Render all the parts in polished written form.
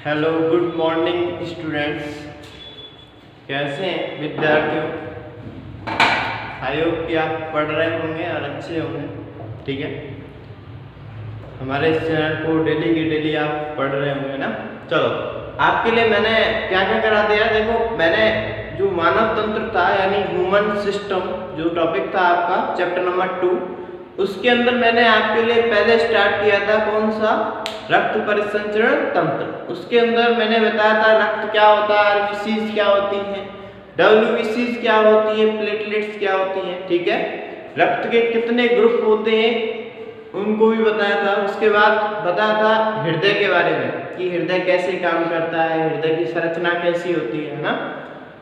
Hello, good morning students. कैसे हैं विद्यार्थियों? आई होप कि आप पढ़ रहे होंगे और अच्छे होंगे। ठीक है, हमारे इस चैनल को डेली की डेली आप पढ़ रहे होंगे ना। चलो, आपके लिए मैंने क्या क्या करा दिया। देखो, मैंने जो मानव तंत्र था यानी ह्यूमन सिस्टम जो टॉपिक था आपका चैप्टर नंबर 2, उसके अंदर मैंने आपके लिए पहले स्टार्ट किया था कौन सा, रक्त परिसंचरण तंत्र। उसके अंदर मैंने बताया था रक्त क्या होता है, आरबीसीज क्या होती हैं, डब्ल्यूबीसीज क्या होती है, प्लेटलेट्स क्या होती हैं। ठीक है, रक्त के कितने ग्रुप होते हैं उनको भी बताया था। उसके बाद बताया था हृदय के बारे में कि हृदय कैसे काम करता है, हृदय की संरचना कैसी होती है ना।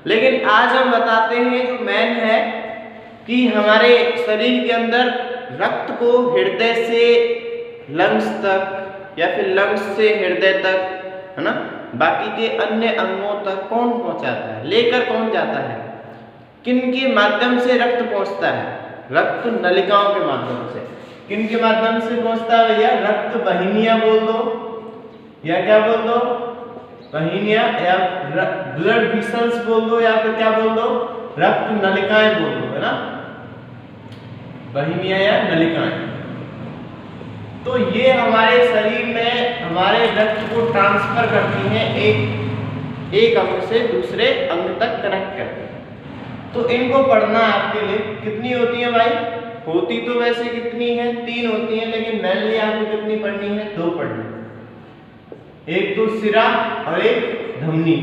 लेकिन आज हम बताते हैं जो मेन है कि हमारे शरीर के अंदर रक्त को हृदय से लंग्स तक या फिर लंग्स से हृदय तक, है ना, बाकी के अन्य अंगों तक कौन पहुंचाता है, लेकर कौन जाता है, किन के माध्यम से रक्त पहुंचता है? रक्त नलिकाओं के माध्यम से। किन के माध्यम से पहुंचता है भैया? रक्त वाहिनियां बोल दो या क्या बोल दो, वाहिनियां, या ब्लड वेसल्स बोल दो, या फिर क्या बोल दो, रक्त नलिकाएं बोल दो, है ना, वाहिनियां या नलिकाएं। तो ये हमारे शरीर में हमारे रक्त को ट्रांसफर करती हैं, एक अंग से दूसरे अंग तक कनेक्ट करती हैं। तो इनको पढ़ना आपके लिए कितनी होती है भाई? होती तो वैसे कितनी है, 3 होती है, लेकिन मेनली आपको कितनी पढ़नी है? 2 पढ़नी है। एक तो सिरा और एक धमनी,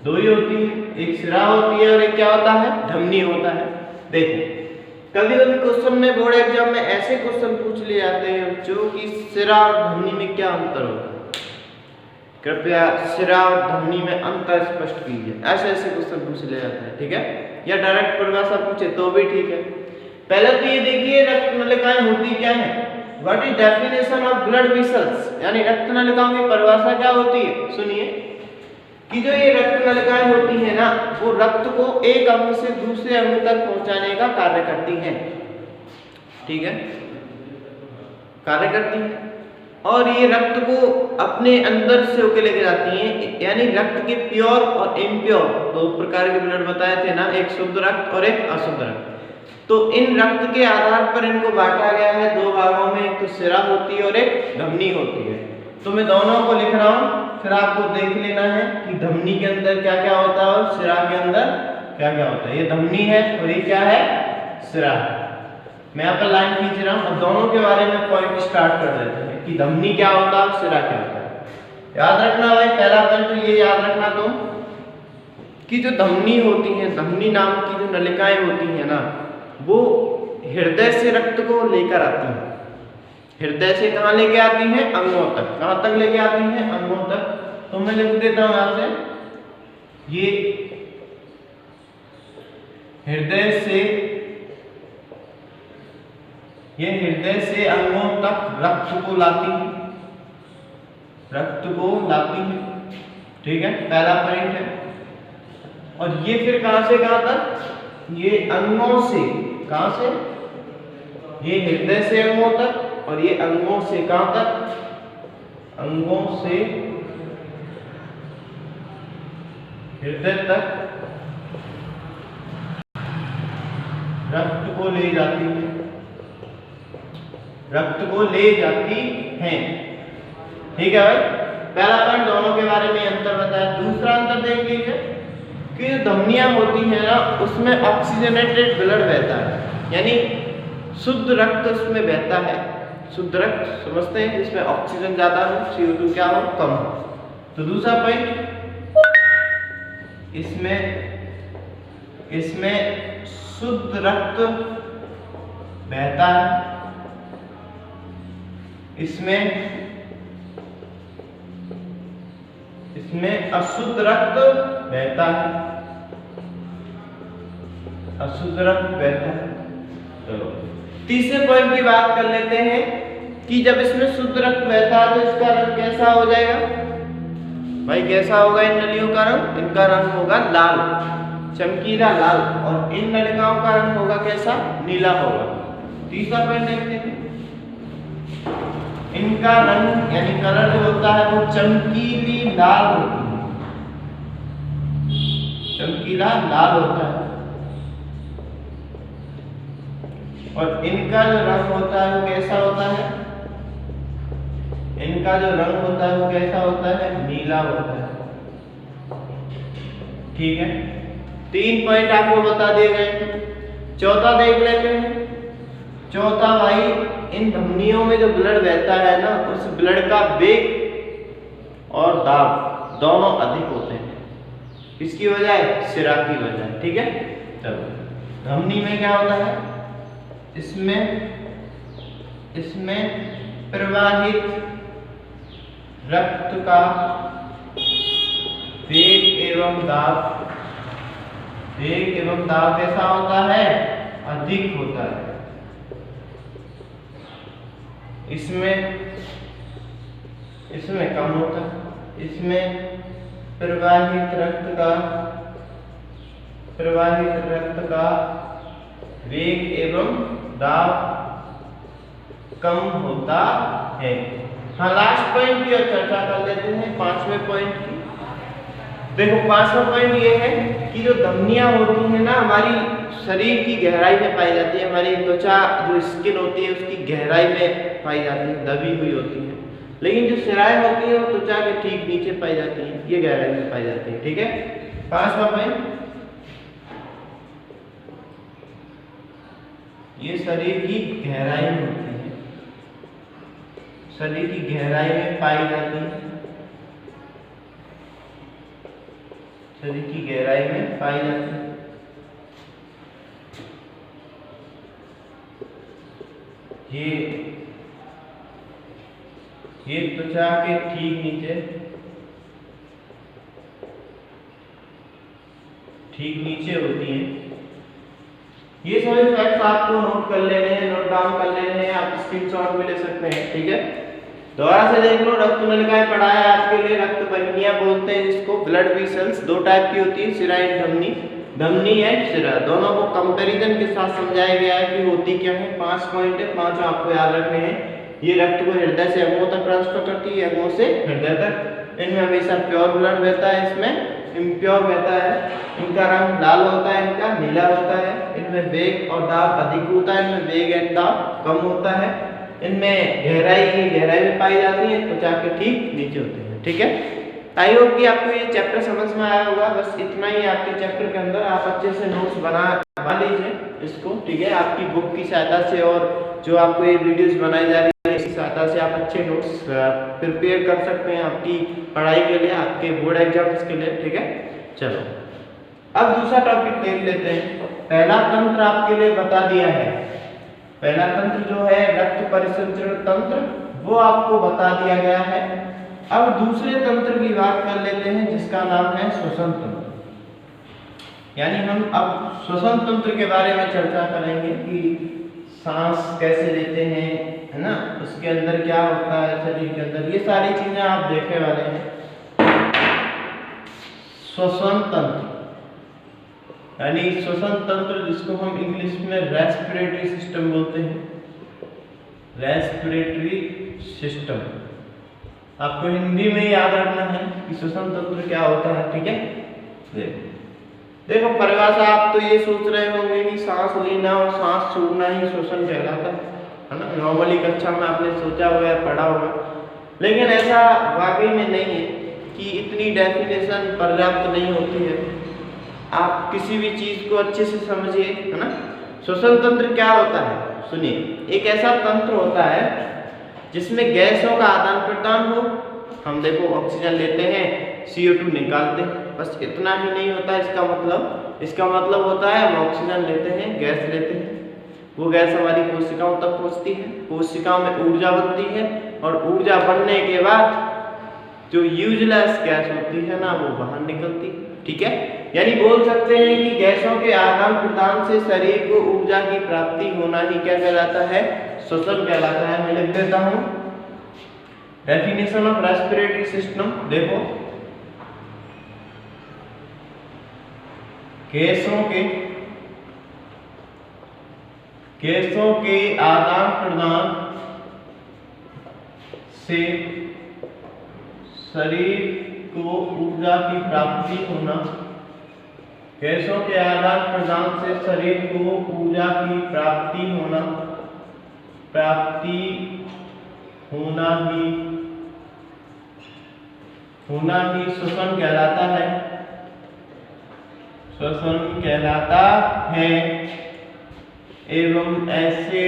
2 ही होती है। एक सिरा होती है और एक क्या होता है? धमनी होता है। देखो, कभी कभी क्वेश्चन में, बोर्ड एग्जाम में ऐसे क्वेश्चन पूछ लिए जाते हैं जो कि सिरा और धमनी में क्या अंतर होता है। कृपया सिरा और धमनी में अंतर स्पष्ट कीजिए। ऐसे ऐसे क्वेश्चन पूछ लिए जाते हैं। ठीक है, या डायरेक्ट परिभाषा पूछे तो भी ठीक है। पहले तो ये देखिए रक्त नलिकाएं होती क्या है। What is definition of blood vessels, यानी रक्त नलिकाओं की परिभाषा क्या होती है? सुनिए कि जो ये रक्त नलिकाएं होती है ना, वो रक्त को एक अंग से दूसरे अंग तक पहुंचाने का कार्य करती हैं। ठीक है, कार्य करती हैं, और ये रक्त को अपने अंदर से होके लेके जाती हैं। यानी रक्त के प्योर और इम्प्योर 2 प्रकार के ब्लड बताए थे ना, एक शुद्ध रक्त और एक अशुद्ध रक्त। तो इन रक्त के आधार पर इनको बांटा गया है 2 भागों में, एक तो सिरा होती है और एक धमनी होती है। तो मैं दोनों को लिख रहा हूं, फिर आपको देख लेना है कि धमनी के अंदर क्या क्या होता है और सिरा के अंदर क्या क्या होता है। ये धमनी है और ये क्या है? सिरा। मैं यहाँ पर लाइन खींच रहा हूँ और दोनों के बारे में पॉइंट स्टार्ट कर देते हैं कि धमनी क्या होता है और सिरा क्या होता है। याद रखना भाई, पहला पॉइंट तो ये याद रखना तुम कि जो धमनी होती है, धमनी नाम की जो नलिकाएं होती है ना, वो हृदय से रक्त को लेकर आती हैं। हृदय से कहाँ लेके आती हैं? अंगों तक। कहाँ तक लेके आती हैं? अंगों तक। तो मैं लिख देता हूं यहां से, ये हृदय से अंगों तक रक्त को लाती है, रक्त को लाती है। ठीक है, पहला पॉइंट है। और ये फिर कहां से कहां तक? ये अंगों से, कहां से? ये हृदय से अंगों तक, और ये अंगों से कहां तक? अंगों से हृदय तक रक्त को ले जाती है, रक्त को ले जाती हैं। ठीक है भाई, पहला पॉइंट दोनों के बारे में अंतर बताया। दूसरा अंतर देख लीजिए कि जो धमनियां होती है ना, उसमें ऑक्सीजनेटेड ब्लड बहता है, यानी शुद्ध रक्त उसमें बहता है। शुद्ध रक्त समझते हैं, जिसमें ऑक्सीजन ज्यादा हो, CO2 क्या हो, कम हो। तो दूसरा पॉइंट, इसमें शुद्ध रक्त बहता है, इसमें अशुद्ध रक्त बहता है, अशुद्ध रक्त बहता है। चलो तीसरे पॉइंट की बात कर लेते हैं कि जब इसमें शुद्ध रक्त बहता है तो इसका रंग कैसा हो जाएगा भाई? कैसा होगा इन नलियों का रंग? इनका रंग होगा लाल, चमकीला लाल, और इन नलिकाओं का रंग होगा कैसा? नीला होगा। तीसरा पॉइंट देखते हैं, इनका रंग यानी कलर जो होता है वो चमकीली लाल होती है, चमकीला लाल होता है। और इनका जो रंग होता है वो कैसा होता है, इनका जो रंग होता है वो कैसा होता है, नीला होता है। ठीक है, 3 पॉइंट आपको बता दिए गए। चौथा देख लेते हैं। चौथा भाई, इन धमनियों में जो ब्लड बहता है ना, उस ब्लड का वेग और दाब दोनों अधिक होते हैं। किसकी वजह है, सिरा की वजह है। ठीक है, चलो धमनी में क्या होता है, इसमें प्रवाहित रक्त का वेग एवं दाब, वेग एवं दाब कैसा होता है, अधिक होता है। इसमें कम होता है। इसमें प्रवाहित रक्त का वेग एवं दाब कम होता है। हाँ, लास्ट पॉइंट की और चर्चा कर लेते हैं, 5वें पॉइंट की। देखो 5वां पॉइंट ये है कि जो धमनियां होती हैं ना, हमारी शरीर की गहराई में पाई जाती है। हमारी त्वचा जो स्किन होती है उसकी गहराई में पाई जाती है, दबी हुई होती है। लेकिन जो सिराएं होती है वो त्वचा के ठीक नीचे पाई जाती है, ये गहराई में पाई जाती है। ठीक है, 5वां पॉइंट, ये शरीर की गहराई में होती है, शरीर की गहराई में पाई जाती है, शरीर की गहराई में पाई जाती है। ये त्वचा के ठीक नीचे होती है। ये सभी फैक्ट्स आपको नोट कर लेने हैं, नोट डाउन कर लेने हैं, आप स्क्रीनशॉट में ले सकते हैं। ठीक है, दोबारा से देख लो, रक्त नलिकाएं पढ़ाया है आपके लिए, रक्त वाहिनियां बोलते हैं जिसको, ब्लड वेसल्स 2 टाइप की होती है, सिरा एंड धमनी, धमनी एंड सिरा, दोनों को कंपैरिजन के साथ समझाया गया है कि होती क्या है। 5 पॉइंट है, 5 आपको याद रखने हैं। ये रक्त को हृदय से एग्मो तक ट्रांसफर करती है, एग्मो से हृदय तक। इनमें हमेशा प्योर ब्लड बहता है, इसमें इम्प्योर बहता है। इनका रंग लाल होता है, इनका नीला होता है। इनमें वेग और दाब अधिक होता है, इनमें वेग एंड दाब कम होता है। इनमें गहराई में पाई जाती है, त्वचा के ठीक नीचे होते हैं। ठीक है, आई होप कि आपको ये चैप्टर समझ में आया होगा। बस इतना ही आपके चैप्टर के अंदर, आप अच्छे से नोट्स बना लीजिए इसको। ठीक है, आपकी बुक की सहायता से और जो आपको ये वीडियोस बनाई जा रही है इसकी सहायता से आप अच्छे नोट्स प्रिपेयर कर सकते हैं आपकी पढ़ाई के लिए, आपके बोर्ड एग्जाम्स के लिए। ठीक है, चलो अब दूसरा टॉपिक देख लेते हैं। पहला तंत्र आपके लिए बता दिया है, पहला तंत्र जो है रक्त परिसंचरण तंत्र, वो आपको बता दिया गया है। अब दूसरे तंत्र की बात कर लेते हैं जिसका नाम है श्वसन तंत्र। यानी हम अब श्वसन तंत्र के बारे में चर्चा करेंगे कि सांस कैसे लेते हैं, है ना, उसके अंदर क्या होता है शरीर के अंदर, ये सारी चीजें आप देखने वाले हैं। श्वसन तंत्र यानी श्वसन तंत्र जिसको हम इंग्लिश में रेस्पिरेटरी सिस्टम बोलते हैं, रेस्पिरेटरी सिस्टम। आपको हिंदी में याद रखना है कि श्वसन तंत्र क्या होता है। ठीक है, देखो परिभाषा आप तो ये सोच रहे होंगे कि सांस लेना और सांस छोड़ना ही श्वसन कहलाता है ना, नॉर्मली कक्षा में आपने सोचा होगा या पढ़ा होगा। लेकिन ऐसा वाकई में नहीं है कि इतनी डेफिनेशन पर्याप्त नहीं होती है। आप किसी भी चीज को अच्छे से समझिए, है ना। श्वसन तंत्र क्या होता है, सुनिए, एक ऐसा तंत्र होता है जिसमें गैसों का आदान प्रदान हो। हम देखो ऑक्सीजन लेते हैं, CO2 निकालते हैं, बस इतना ही नहीं होता। इसका मतलब होता है हम ऑक्सीजन लेते हैं, गैस लेते हैं, वो गैस हमारी कोशिकाओं तक पहुंचती है, कोशिकाओं में ऊर्जा बनती है, और ऊर्जा बनने के बाद जो यूजलेस गैस होती है ना, वो बाहर निकलती है। ठीक है, यानी बोल सकते हैं कि गैसों के आदान प्रदान से शरीर को ऊर्जा की प्राप्ति होना ही क्या कहलाता है, श्वसन कहलाता है। मैं लिख देता हूं डेफिनेशन ऑफ रेस्पिरेटरी सिस्टम। देखो, गैसों के आदान प्रदान से शरीर को ऊर्जा की प्राप्ति होना, गैसों के आदान प्रदान से शरीर को ऊर्जा की प्राप्ति होना ही श्वसन कहलाता है। श्वसन कहलाता है एवं ऐसे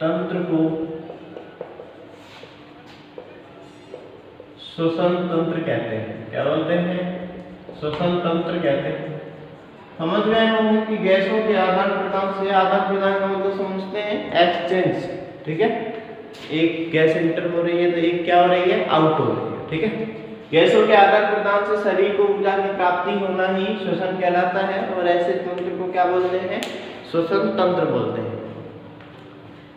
तंत्र को श्वसन तंत्र कहते हैं। क्या बोलते हैं? श्वसन तंत्र कहते हैं। समझ गए होंगे कि गैसों के आदान प्रदान से, आदान प्रदान का मतलब समझते हैं एक्सचेंज, ठीक है। एक गैस इंटर हो रही है तो एक क्या हो रही है? आउट हो रही है, ठीक है। गैसों के आदान प्रदान से शरीर को ऊर्जा की प्राप्ति होना ही श्वसन कहलाता है और ऐसे तंत्र को क्या बोलते हैं? श्वसन तंत्र बोलते हैं।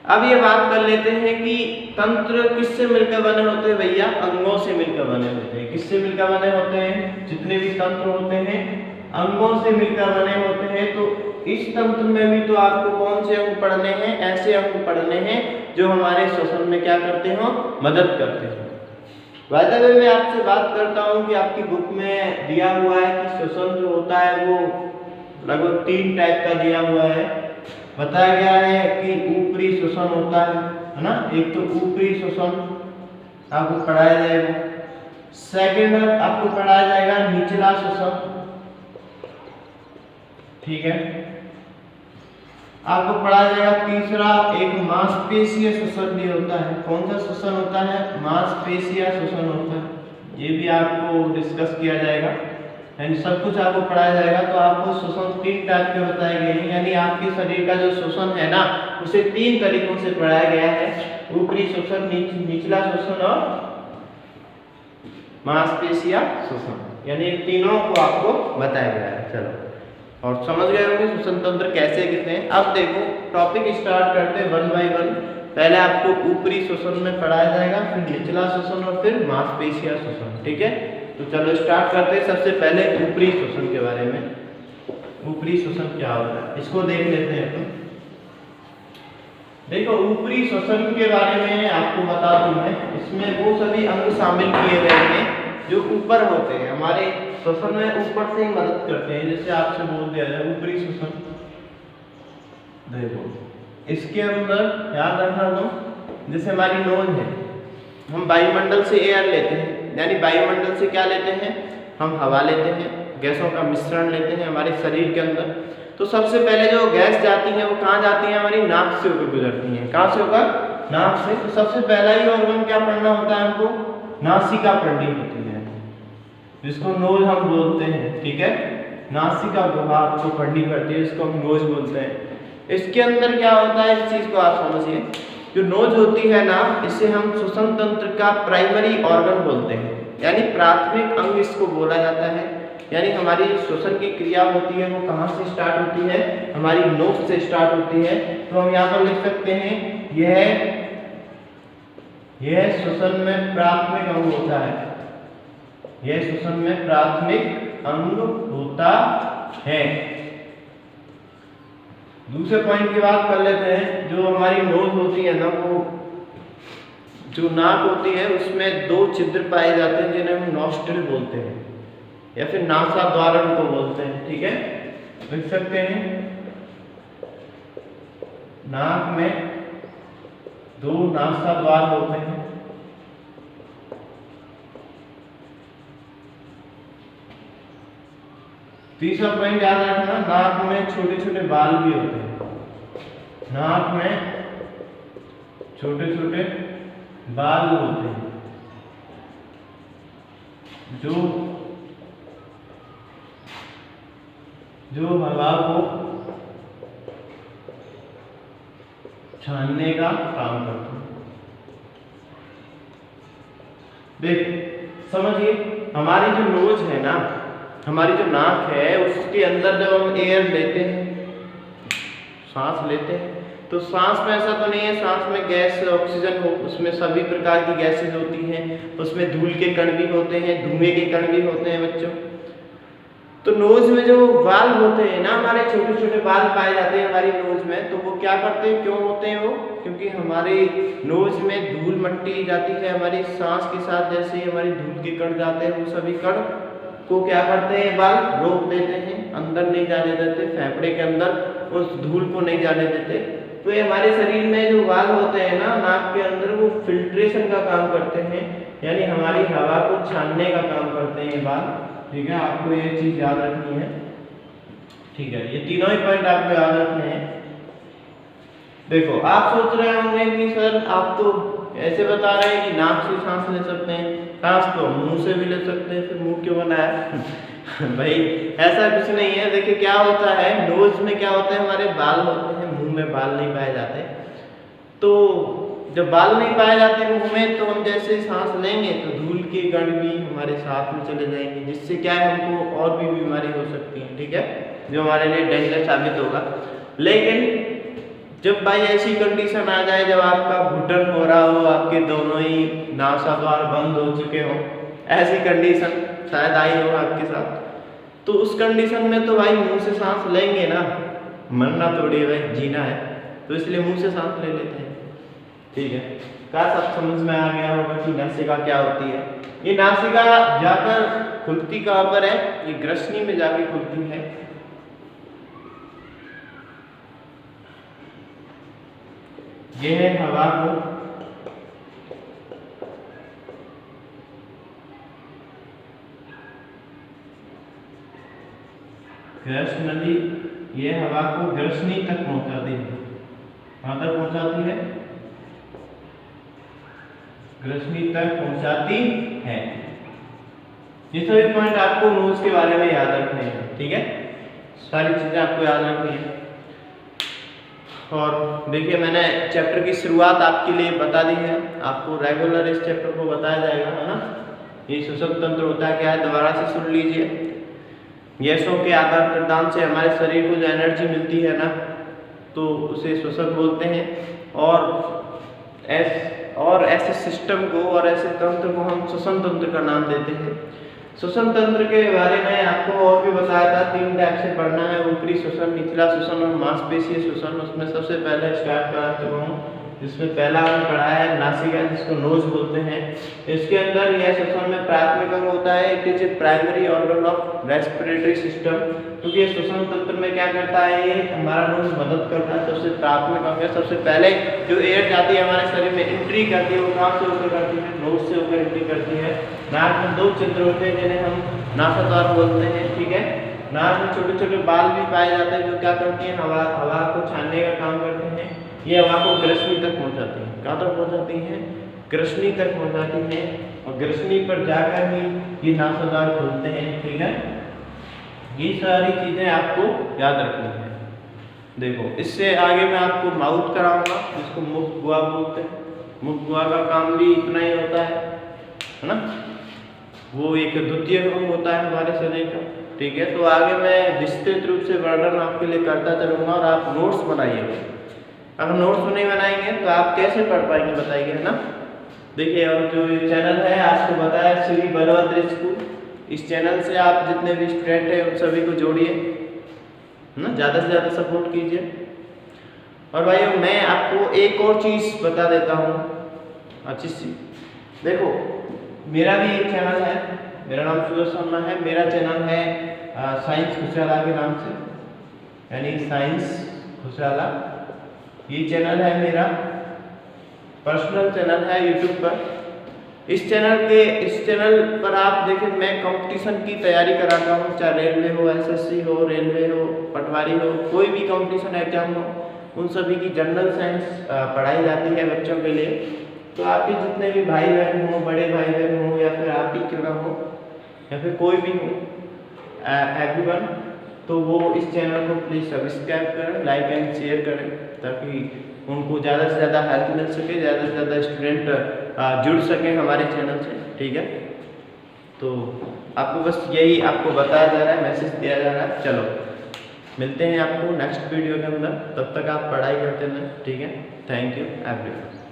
अब ये बात कर लेते हैं कि तंत्र किससे मिलकर बने होते हैं भैया? अंगों से मिलकर बने होते हैं। किससे मिलकर बने होते हैं? जितने भी तंत्र होते हैं अंगों से मिलकर बने होते हैं। तो इस तंत्र में भी तो आपको कौन से अंग पढ़ने हैं? ऐसे अंग पढ़ने हैं जो हमारे श्वसन में क्या करते हो? मदद करते हो। वायदा में मैं आपसे बात करता हूँ कि आपकी बुक में दिया हुआ है कि श्वसन जो होता है वो लगभग 3 टाइप का दिया हुआ है। बताया गया है कि ऊपरी श्वसन होता है ना। एक तो ऊपरी श्वसन आपको पढ़ाया जाएगा। सेकंड आपको पढ़ाया जाएगा निचला श्वसन, ठीक है। आपको पढ़ाया जाएगा तीसरा एक मांसपेशीय श्वसन भी होता है। कौन सा श्वसन होता है? मांसपेशीय श्वसन होता है। ये भी आपको डिस्कस किया जाएगा, यानी सब कुछ आपको पढ़ाया जाएगा। तो आपको श्वसन 3 टाइप के बताए गए हैं, यानी आपके शरीर का जो श्वसन है ना उसे 3 तरीकों से पढ़ाया गया है। ऊपरी श्वसन, निचला श्वसन और मांसपेशीय श्वसन, यानी तीनों को आपको बताया गया है। चलो, और समझ गए होंगे श्वसन तंत्र कैसे कितने हैं। अब देखो टॉपिक स्टार्ट करते हैं 1 बाय 1। पहले आपको ऊपरी श्वसन में पढ़ाया जाएगा, फिर निचला श्वसन और फिर मांसपेशीय श्वसन, ठीक है। तो चलो स्टार्ट करते हैं। सबसे पहले ऊपरी श्वसन के बारे में। ऊपरी श्वसन क्या होता है इसको देख लेते हैं अपन। देखो ऊपरी श्वसन के बारे में आपको बता दूं मैं, इसमें वो सभी अंग शामिल किए गए हैं जो ऊपर होते हैं, हमारे श्वसन में ऊपर से ही मदद करते हैं। जैसे आपसे बोल दिया जाए ऊपरी श्वसन, देखो इसके अंदर याद रखना तुम, जैसे हमारी नोज है, हम वायुमंडल से एयर लेते हैं, यानी वायुमंडल से क्या लेते हैं? हम हवा लेते हैं, गैसों का मिश्रण लेते हैं हमारे शरीर के अंदर। तो सबसे पहले जो गैस जाती है वो कहाँ जाती है? हमारी नाक से होकर गुजरती है। कहाँ से होकर? नाक से। तो सबसे पहला ही ऑर्गन क्या पढ़ना होता है हमको? नासिका पढ़नी होती है, जिसको नोज हम बोलते हैं, ठीक है। नासिका गुहा आपको पढ़नी पड़ती है, इसको हम नोज बोलते हैं। इसके अंदर क्या होता है इस चीज को आप समझिए। जो नोज होती है ना, इसे हम श्वसन तंत्र का प्राइमरी ऑर्गन बोलते हैं, यानी प्राथमिक अंग इसको बोला जाता है। यानी हमारी श्वसन की क्रिया होती है वो कहाँ से स्टार्ट होती है? हमारी नोज से स्टार्ट होती है। तो हम यहाँ पर लिख सकते हैं यह श्वसन में प्राथमिक अंग होता है। यह श्वसन में प्राथमिक अंग होता है। दूसरे पॉइंट की बात कर लेते हैं। जो हमारी नोज होती है ना, वो जो नाक होती है उसमें 2 छिद्र पाए जाते हैं जिन्हें हम नॉस्ट्रिल बोलते हैं या फिर नासा द्वार को बोलते हैं, ठीक है। लिख सकते हैं नाक में 2 नासा द्वार होते हैं। तीसरा पॉइंट याद रखना, नाक में छोटे छोटे बाल भी होते हैं। नाक में छोटे छोटे बाल होते हैं जो हवा को छानने का काम करते हैं। देख समझिए, हमारी जो नोज है ना, हमारी जो नाक है, उसके अंदर जब हम एयर लेते हैं, सांस लेते हैं, तो सांस में ऐसा तो नहीं है सांस में गैस ऑक्सीजन हो, उसमें सभी प्रकार की गैसेज होती हैं, उसमें धूल के कण भी होते हैं, धुएं के कण भी होते हैं बच्चों। तो नोज में जो बाल होते हैं ना, हमारे छोटे छोटे बाल पाए जाते हैं हमारी नोज में, तो वो क्या करते हैं, क्यों होते हैं वो, क्योंकि हमारे नोज में धूल मट्टी जाती है हमारी सांस के साथ, जैसे ही हमारी धूल के कण जाते हैं वो सभी कण को क्या करते हैं, बाल रोक देते हैं, अंदर नहीं जाने देते, फेफड़े के अंदर उस धूल को नहीं जाने देते। तो ये हमारे शरीर में जो बाल होते हैं ना नाक के अंदर, वो फिल्ट्रेशन का काम करते हैं, यानी हमारी हवा को छानने का काम करते हैं ये बाल। ठीक है, आपको ये चीज याद रखनी है। ठीक है, ये तीनों ही पॉइंट आपको याद रखने हैं। देखो, आप सोच रहे होंगे कि सर आप तो ऐसे बता रहे हैं कि नाक से सांस ले सकते हैं, सांस तो मुंह से भी ले सकते हैं, फिर मुंह क्यों बनाया भाई ऐसा कुछ नहीं है। देखिए क्या होता है, नोज में क्या होता है, हमारे बाल होते हैं, मुंह में बाल नहीं पाए जाते। तो जब बाल नहीं पाए जाते मुंह में, तो हम जैसे सांस लेंगे तो धूल के कण भी हमारे साथ में चले जाएंगे, जिससे क्या है, हमको और भी बीमारी हो सकती है। ठीक है, जो हमारे लिए डेंजर साबित होगा। लेकिन जब भाई ऐसी कंडीशन आ जाए, जब आपका घुटन हो रहा हो, आपके दोनों ही नासाद्वार बंद हो चुके हो, ऐसी कंडीशन शायद आई हो आपके साथ, तो उस कंडीशन में तो भाई मुंह से सांस लेंगे ना, मरना थोड़ी है भाई, जीना है, तो इसलिए मुंह से सांस ले लेते हैं। ठीक है, क्या सब समझ में आ गया होगा कि नासिका क्या होती है। ये नासिका जाकर खुलती कहाँ पर है, ये ग्रसनी में जाके खुलती है। ये है हवा को ग्रसनली, ये हवा को ग्रसनी तक पहुंचाती है। कहां तक पहुंचाती है, ग्रसनी तक पहुंचाती है। ये सभी पॉइंट आपको नोज के बारे में याद रखने हैं। ठीक है, सारी चीजें आपको याद रखनी है। और देखिए, मैंने चैप्टर की शुरुआत आपके लिए बता दी है, आपको रेगुलर इस चैप्टर को बताया जाएगा, है ना। ये श्वसन तंत्र होता है क्या है, दोबारा से सुन लीजिए। गैसों के आदान प्रदान से हमारे शरीर को जो एनर्जी मिलती है ना, तो उसे श्वसन बोलते हैं। और ऐसे सिस्टम को और ऐसे तंत्र को हम श्वसन तंत्र का नाम देते हैं। श्वसन तंत्र के बारे में आपको और भी बताया था, 3 टाइप से पढ़ना है, ऊपरी श्वसन, निचला श्वसन और मांसपेशीय श्वसन। उसमें सबसे पहले स्टार्ट करा चुका हूँ, जिसमें पहला हमने पढ़ा है नासिका, जिसको नोज बोलते हैं। इसके अंदर यह श्वसन में प्राथमिक अंग होता है, it is a primary organ of respiratory system. क्योंकि ये श्वसन तंत्र में क्या करता है, ये हमारा नोज मदद करता है, सबसे प्राथमिक अंग है। सबसे पहले जो एयर जाती है हमारे शरीर में, एंट्री करती है, वो कहाँ से होकर करती है, नोज से होकर एंट्री करती है। नाक में 2 छिद्र होते हैं, जिन्हें हम नासाद्वार बोलते हैं। ठीक है, नाक में छोटे छोटे बाल भी पाए जाते हैं, जो क्या करती हैं, हवा को छानने का काम करते हैं। ये हवा को ग्रसनी तक पहुंचाती है। कहाँ तक पहुंचाती हैं, ग्रसनी तक पहुंचाती हैं, और ग्रसनी पर जाकर ही ये नासाद्वार खुलते हैं। ठीक है, ये सारी चीजें आपको याद रखनी है। देखो, इससे आगे मैं आपको माउथ कराऊंगा, जिसको मुख गुहा बोलते हैं। मुख गुहा का काम भी इतना ही होता है ना, वो एक द्वितीय अंग होता है हमारे शरीर का। ठीक है, तो आगे मैं विस्तृत रूप से वर्णन आपके लिए करता चलूंगा, और आप नोट्स बनाइएगा। अगर नोट्स नहीं बनाएंगे तो आप कैसे पढ़ पाएंगे, बताइए, है ना। देखिए, और जो ये चैनल है, आपको बताया श्री बलभद्र स्कूल, इस चैनल से आप जितने भी स्टूडेंट हैं उन सभी को जोड़िए, है ना, ज़्यादा से ज़्यादा सपोर्ट कीजिए। और भाइयों, मैं आपको एक और चीज़ बता देता हूँ अच्छी सी। देखो, मेरा भी एक चैनल है, मेरा नाम सूरज शर्मा है। मेरा चैनल है साइंस खुशहाला के नाम से, यानी साइंस खुशहाला। ये चैनल है मेरा पर्सनल चैनल है यूट्यूब पर। इस चैनल पर आप देखें, मैं कंपटीशन की तैयारी कराता हूँ, चाहे रेलवे हो, एसएससी हो, रेलवे हो, पटवारी हो, कोई भी कंपटीशन एग्जाम हो, उन सभी की जनरल साइंस पढ़ाई जाती है बच्चों के लिए। तो आपके जितने भी भाई बहन हो, बड़े भाई बहन हो, या फिर आप ही क्यों ना हो, या फिर कोई भी हो, एवरीवन, तो वो इस चैनल को प्लीज़ सब्सक्राइब करें, लाइक एंड शेयर करें, ताकि उनको ज़्यादा से ज़्यादा हेल्प मिल सके, ज़्यादा से ज़्यादा स्टूडेंट जुड़ सकें हमारे चैनल से। ठीक है, तो आपको बस यही आपको बताया जा रहा है, मैसेज दिया जा रहा है। चलो, मिलते हैं आपको नेक्स्ट वीडियो के अंदर, तब तक आप पढ़ाई करते रहें। ठीक है, थैंक यू एवरीवन।